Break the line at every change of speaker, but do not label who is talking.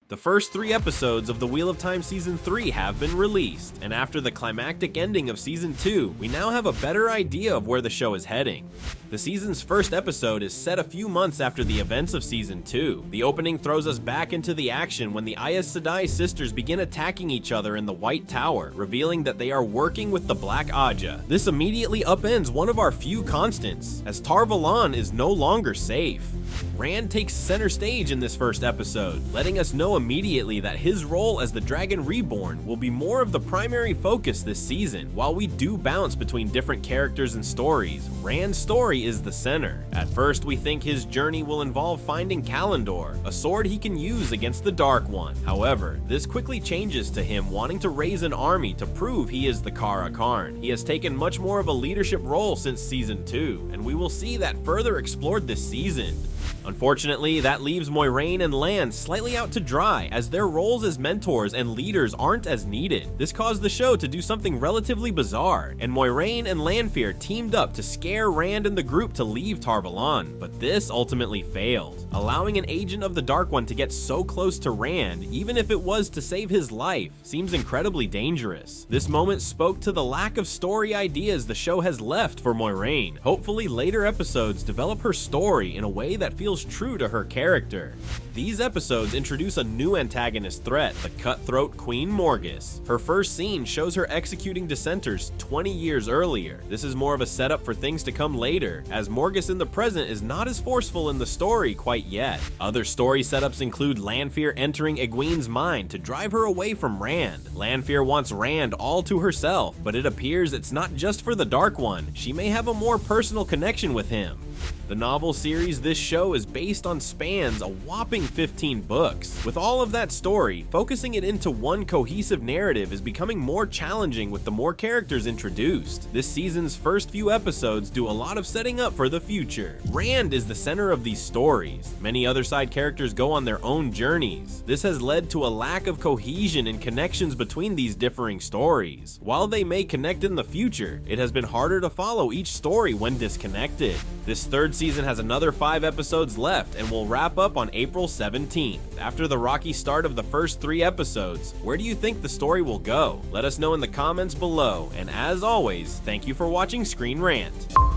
The first 3 episodes of The Wheel of Time Season 3 have been released, and after the climactic ending of Season 2, we now have a better idea of where the show is heading. The season's first episode is set a few months after the events of Season 2. The opening throws us back into the action when the Aes Sedai sisters begin attacking each other in the White Tower, revealing that they are working with the Black Aja. This immediately upends one of our few constants, as Tar Valon is no longer safe. Rant takes center stage in this first episode, letting us know immediately that his role as the Dragon Reborn will be more of the primary focus this season. While we do bounce between different characters and stories, Rand's story is the center. At first, we think his journey will involve finding Kalandor, a sword he can use against the Dark One. However, this quickly changes to him wanting to raise an army to prove he is the Kara Karn. He has taken much more of a leadership role since Season 2, and we will see that further explored this season. Unfortunately, that leaves Moiraine and Lan slightly out to dry, as their roles as mentors and leaders aren't as needed. This caused the show to do something relatively bizarre, and Moiraine and Lanfear teamed up to scare Rand and the group to leave Tar Valon, but this ultimately failed. Allowing an agent of the Dark One to get so close to Rand, even if it was to save his life, seems incredibly dangerous. This moment spoke to the lack of story ideas the show has left for Moiraine. Hopefully later episodes develop her story in a way that feels true to her character. These episodes introduce a new antagonist threat, the cutthroat Queen Morgase. Her first scene shows her executing dissenters 20 years earlier. This is more of a setup for things to come later, as Morgase in the present is not as forceful in the story quite yet. Other story setups include Lanfear entering Egwene's mind to drive her away from Rand. Lanfear wants Rand all to herself, but it appears it's not just for the Dark One. She may have a more personal connection with him. The novel series this show is based on spans a whopping 15 books. With all of that story, focusing it into one cohesive narrative is becoming more challenging with the more characters introduced. This season's first few episodes do a lot of setting up for the future. Rand is the center of these stories. Many other side characters go on their own journeys. This has led to a lack of cohesion and connections between these differing stories. While they may connect in the future, it has been harder to follow each story when disconnected. This third season has another 5 episodes left and will wrap up on April 17th. After the rocky start of the first 3 episodes, where do you think the story will go? Let us know in the comments below, and as always, thank you for watching ScreenRant.